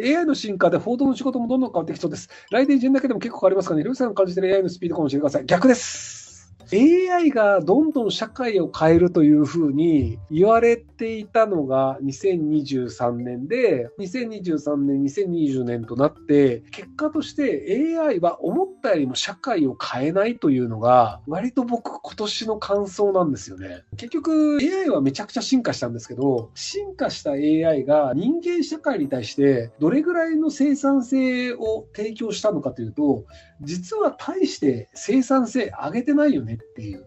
AI の進化で報道の仕事もどんどん変わってきそうです。来年1年だけでも結構変わりますかね。ルーさんが感じている AI のスピードかもしれません。逆です。AI がどんどん社会を変えるというふうに言われていたのが2023年で、2023年、2020年となって、結果として AI は思ったよりも社会を変えないというのが、割と僕今年の感想なんですよね。結局 AI はめちゃくちゃ進化したんですけど、進化した AI が人間社会に対してどれぐらいの生産性を提供したのかというと、実は大して生産性上げてないよねっていう。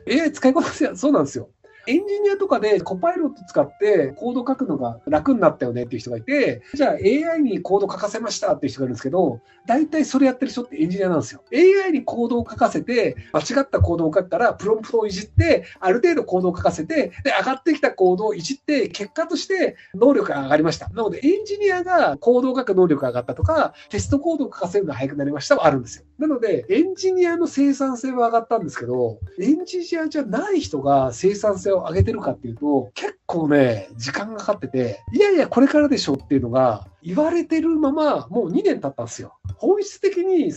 AI 使いこなせそうなんですよ。エンジニアとかでコパイロット使ってコード書くのが楽になったよねっていう人がいて、じゃあ AI にコード書かせましたっていう人がいるんですけど、大体それやってる人ってエンジニアなんですよ。AI にコードを書かせて、間違ったコードを書くから、プロンプトをいじって、ある程度コードを書かせて、で、上がってきたコードをいじって、結果として能力が上がりました。なので、エンジニアがコードを書く能力が上がったとか、テストコードを書かせるのが早くなりましたはあるんですよ。なので、エンジニアの生産性は上がったんですけど、エンジニアじゃない人が生産性を上げてるかっていうと、結構ね、時間がかかってて、いやいや、これからでしょっていうのが言われてるまま、もう2年経ったんですよ。本質的に、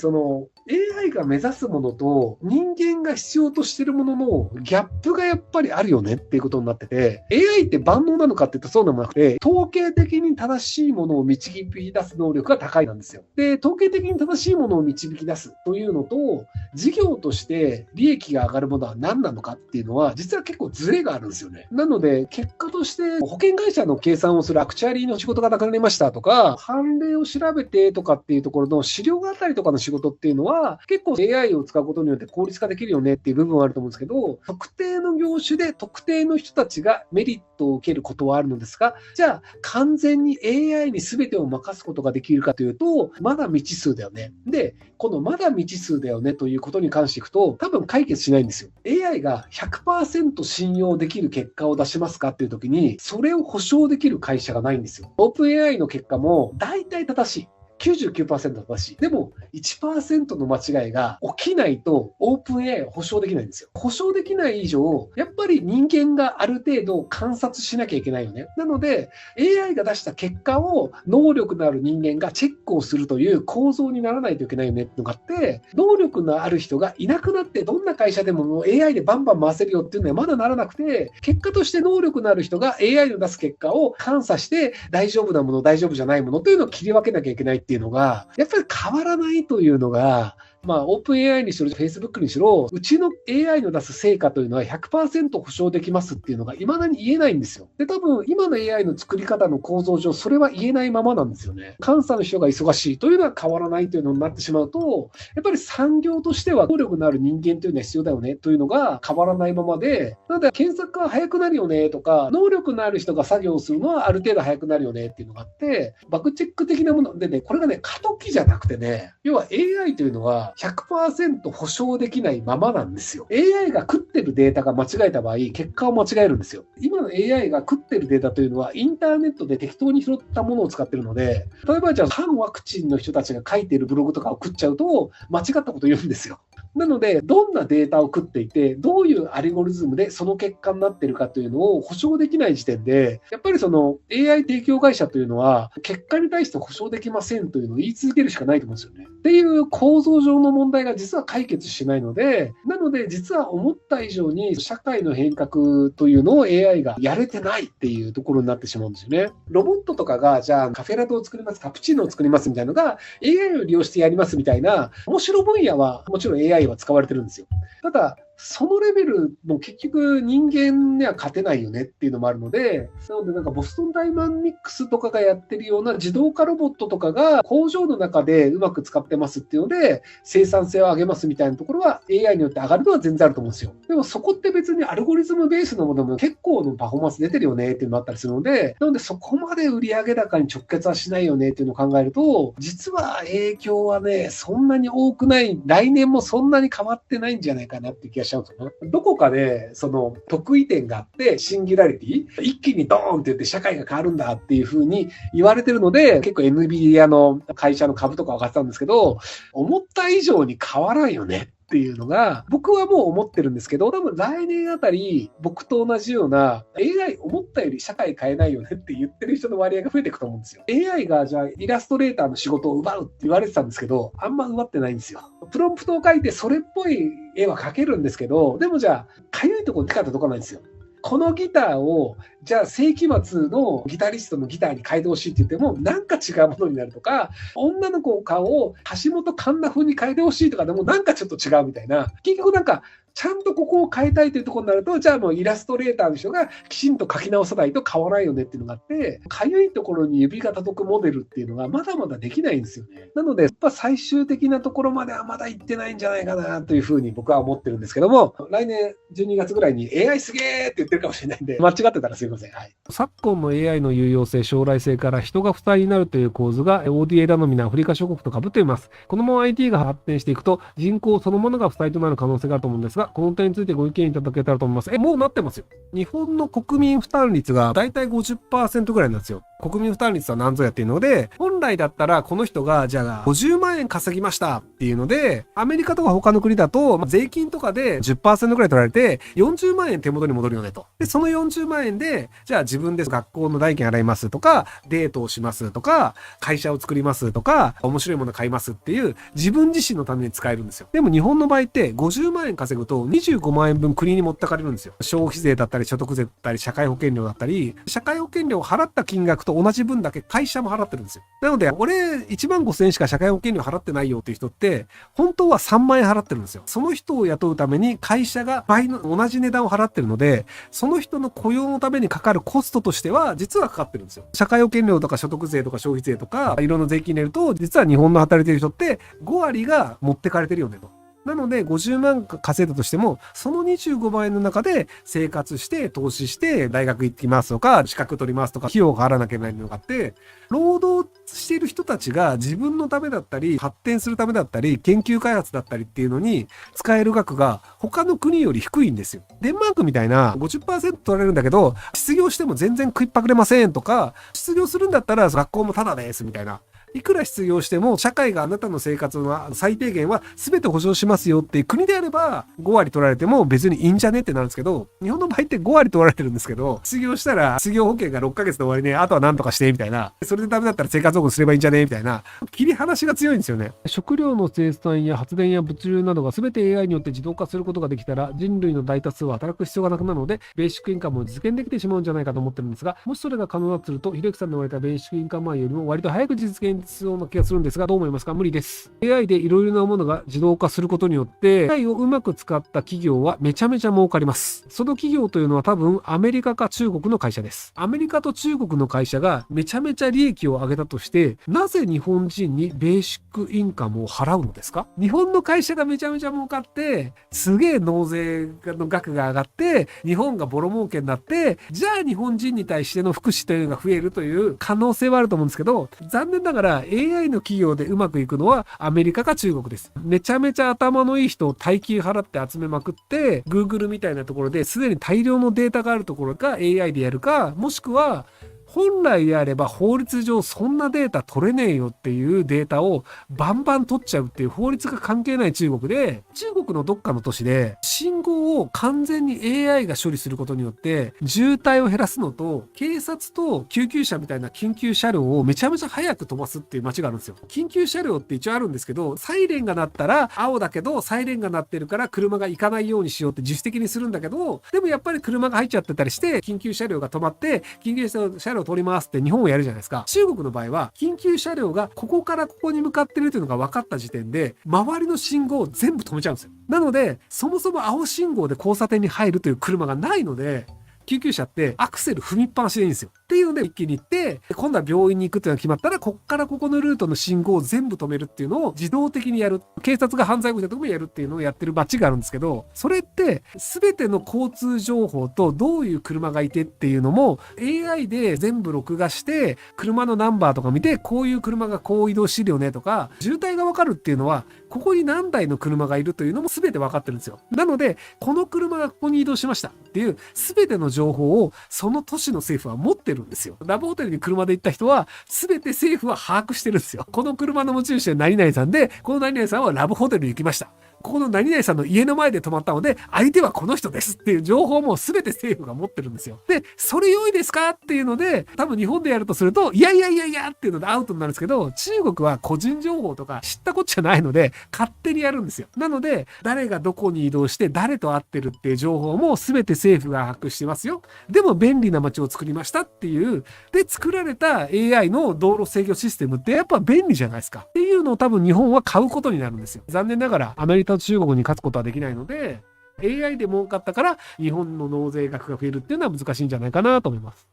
AI が目指すものと人間が必要としてるもののギャップがやっぱりあるよねっていうことになってて、AI って万能なのかって言うとそうでもなくて、統計的に正しいものを導き出す能力が高いなんですよ。で、統計的に正しいものを導き出すというのと、事業として利益が上がるものは何なのかっていうのは、実は結構ズレがあるんですよね。なので、結果として保険会社の計算をするアクチュアリーの仕事がなくなりましたとか、判例を調べてとかっていうところの資料あたりとかの仕事っていうのは、結構 AI を使うことによって効率化できるよねっていう部分はあると思うんですけど、特定の業種で特定の人たちがメリットを受けることはあるのですが、じゃあ完全に AI に全てを任すことができるかというと、まだ未知数だよね。で、このまだ未知数だよねということに関していくと、多分解決しないんですよ。AI が 100% 信用できる結果を出しますかっていう時に、それを保証できる会社がないんですよ。オープン AI の結果も大体正しい。99% 正しい。でも、1% の間違いが起きないと、オープン AI は保証できないんですよ。保証できない以上、やっぱり人間がある程度観察しなきゃいけないよね。なので、AI が出した結果を能力のある人間がチェックをするという構造にならないといけないよねっていうのがあって、能力のある人がいなくなって、どんな会社でも AI でバンバン回せるよっていうのはまだならなくて、結果として能力のある人が AI の出す結果を監査して、大丈夫なもの、大丈夫じゃないものというのを切り分けなきゃいけないっていうのが、やっぱり変わらないというのが、オープン AI にしろ、Facebook にしろ、うちの AI の出す成果というのは 100% 保証できますっていうのが未だに言えないんですよ。で、多分、今の AI の作り方の構造上、それは言えないままなんですよね。監査の人が忙しいというのは変わらないというのになってしまうと、やっぱり産業としては能力のある人間というのは必要だよねというのが変わらないままで、なので、検索が早くなるよねとか、能力のある人が作業をするのはある程度早くなるよねっていうのがあって、バグチェック的なものでね、これがね、過渡期じゃなくてね、要は AI というのは、100% 保証できないままなんですよ。AI が食ってるデータが間違えた場合、結果を間違えるんですよ。今の AI が食ってるデータというのは、インターネットで適当に拾ったものを使ってるので、例えばじゃあ、反ワクチンの人たちが書いているブログとかを食っちゃうと、間違ったこと言うんですよ。なので、どんなデータを食っていて、どういうアルゴリズムでその結果になっているかというのを保証できない時点で、やっぱりその AI 提供会社というのは、結果に対して保証できませんというのを言い続けるしかないと思うんですよね。っていう構造上の問題が実は解決しないので、なので実は思った以上に社会の変革というのを AI がやれてないっていうところになってしまうんですよね。ロボットとかが、じゃあカフェラテを作ります、カプチーノを作りますみたいなのが AI を利用してやりますみたいな、面白分野はもちろん AI は使われてるんですよ。ただ、そのレベルも結局人間には勝てないよねっていうのもあるので、なのでなんかボストンダイナミックスとかがやってるような自動化ロボットとかが工場の中でうまく使ってますっていうので生産性を上げますみたいなところは AI によって上がるのは全然あると思うんですよ。でもそこって別にアルゴリズムベースのものも結構のパフォーマンス出てるよねっていうのがあったりするので、なのでそこまで売上高に直結はしないよねっていうのを考えると、実は影響はね、そんなに多くない、来年もそんなに変わってないんじゃないかなっていう気がしちゃうんですよね。どこかで、その得意点があって、シンギュラリティ、一気にドーンって言って社会が変わるんだっていうふうに言われてるので、結構 NVIDIA の会社の株とか上がってたんですけど、思った以上に変わらんよね。っていうのが、僕はもう思ってるんですけど、多分来年あたり、僕と同じような、AI 思ったより社会変えないよねって言ってる人の割合が増えていくと思うんですよ。AI がじゃあイラストレーターの仕事を奪うって言われてたんですけど、あんま奪ってないんですよ。プロンプトを書いてそれっぽい絵は描けるんですけど、でもじゃあ、かゆいところに手が届かないんですよ。このギターを、じゃあ世紀末のギタリストのギターに変えてほしいって言っても、なんか違うものになるとか、女の子の顔を橋本環奈風に変えてほしいとかでも、なんかちょっと違うみたいな。結局なんか、ちゃんとここを変えたいというところになると、じゃあもうイラストレーターの人がきちんと書き直さないと変わらないよねっていうのがあって、かゆいところに指が届くモデルっていうのがまだまだできないんですよね。なので、やっぱ最終的なところまではまだ行ってないんじゃないかなというふうに僕は思ってるんですけども、来年12月ぐらいに AI すげーって言ってるかもしれないんで、間違ってたらすいません。はい。昨今の AI の有用性、将来性から人が負担になるという構図が ODA 頼みのアフリカ諸国と被っています。このまま IT が発展していくと人口そのものが負担となる可能性があると思うんですが、この点についてご意見いただけたらと思います。もうなってますよ。日本の国民負担率がだいたい 50% ぐらいなんですよ。国民負担率は何ぞやっていうので、本来だったらこの人がじゃあ50万円稼ぎましたっていうので、アメリカとか他の国だと税金とかで 10% ぐらい取られて40万円手元に戻るよねと。で、その40万円で、じゃあ自分で学校の代金払いますとか、デートをしますとか、会社を作りますとか、面白いもの買いますっていう自分自身のために使えるんですよ。でも日本の場合って50万円稼ぐと25万円分国に持ってかれるんですよ。消費税だったり所得税だったり社会保険料だったり、社会保険料を払った金額と同じ分だけ会社も払ってるんですよ。なので、俺1万5,000円しか社会保険料払ってないよっていう人って、本当は3万円払ってるんですよ。その人を雇うために会社が倍の同じ値段を払ってるので、その人の雇用のためにかかるコストとしては実はかかってるんですよ。社会保険料とか所得税とか消費税とかいろんな税金入れると、実は日本の働いてる人って5割が持ってかれてるよねと。なので50万稼いだとしても、その25万円の中で生活して投資して大学行ってきますとか資格取りますとか費用を払わなきゃいけないのがあって、労働している人たちが自分のためだったり発展するためだったり研究開発だったりっていうのに使える額が他の国より低いんですよ。デンマークみたいな 50% 取られるんだけど失業しても全然食いっぱぐれませんとか、失業するんだったら学校もタダですみたいな、いくら失業しても社会があなたの生活の最低限は全て保障しますよっていう国であれば5割取られても別にいいんじゃねってなるんですけど、日本の場合って5割取られてるんですけど、失業したら失業保険が6ヶ月で終わりね、あとは何とかしてみたいな、それでダメだったら生活保護すればいいんじゃねみたいな切り離しが強いんですよね。食料の生産や発電や物流などが全て AI によって自動化することができたら人類の大多数は働く必要がなくなるのでベーシックインカムを実現できてしまうんじゃないかと思ってるんですが、もしそれが可能だとするとひろゆきさんの言われたベーシックインカム案よりも割と早く実現しそうな気がするんですが、どう思いますか？無理です。 AI でいろいろなものが自動化することによって AI をうまく使った企業はめちゃめちゃ儲かります。その企業というのは多分アメリカか中国の会社です。アメリカと中国の会社がめちゃめちゃ利益を上げたとして、なぜ日本人にベーシックインカムを払うのですか？日本の会社がめちゃめちゃ儲かってすげえ納税の額が上がって日本がボロ儲けになって、じゃあ日本人に対しての福祉というのが増えるという可能性はあると思うんですけど、残念ながら AI の企業でうまくいくのはアメリカか中国です。めちゃめちゃ頭のいい人を大金払って集めまくって Google みたいなところですでに大量のデータがあるところが AI でやるか、もしくは本来であれば法律上そんなデータ取れねえよっていうデータをバンバン取っちゃうっていう法律が関係ない中国で、中国のどっかの都市で信号を完全に AI が処理することによって渋滞を減らすのと、警察と救急車みたいな緊急車両をめちゃめちゃ早く飛ばすっていう街があるんですよ。緊急車両って一応あるんですけど、サイレンが鳴ったら青だけどサイレンが鳴ってるから車が行かないようにしようって自主的にするんだけど、でもやっぱり車が入っちゃってたりして緊急車両が止まって緊急車両を取りますって日本をやるじゃないですか。中国の場合は緊急車両がここからここに向かってるというのが分かった時点で周りの信号を全部止めちゃうんですよ。なのでそもそも青信号で交差点に入るという車がないので、救急車ってアクセル踏みっぱなしでいいんですよ。っていうので一気に行って、今度は病院に行くっていうのが決まったら、こっからここのルートの信号を全部止めるっていうのを自動的にやる。警察が犯罪をしたところもやるっていうのをやってる街があるんですけど、それって全ての交通情報とどういう車がいてっていうのも AI で全部録画して、車のナンバーとか見て、こういう車がこう移動してるよねとか、渋滞がわかるっていうのはここに何台の車がいるというのも全て分かってるんですよ。なので、この車がここに移動しましたっていう全ての情報をその都市の政府は持ってるんですよ。ラブホテルに車で行った人は全て政府は把握してるんですよ。この車の持ち主は何々さんで、この何々さんはラブホテルに行きました。ここの何々さんの家の前で泊まったので、相手はこの人ですっていう情報も全て政府が持ってるんですよ。で、それ良いですかっていうので、多分日本でやるとすると、いやいやいやいやっていうのでアウトになるんですけど、中国は個人情報とか知ったこっちゃないので、勝手にやるんですよ。なので、誰がどこに移動して誰と会ってるっていう情報も全て政府が把握してますよ。でも便利な街を作りましたっていう、で、作られた AI の道路制御システムってやっぱ便利じゃないですか。っていうのを多分日本は買うことになるんですよ。残念ながらアメリカと中国に勝つことはできないので、AI で儲かったから日本の納税額が増えるっていうのは難しいんじゃないかなと思います。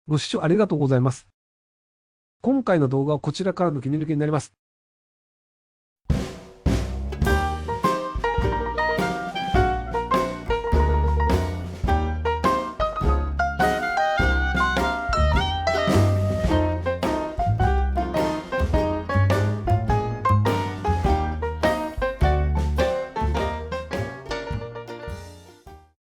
ご視聴ありがとうございます。今回の動画はこちらからの切り抜きになります。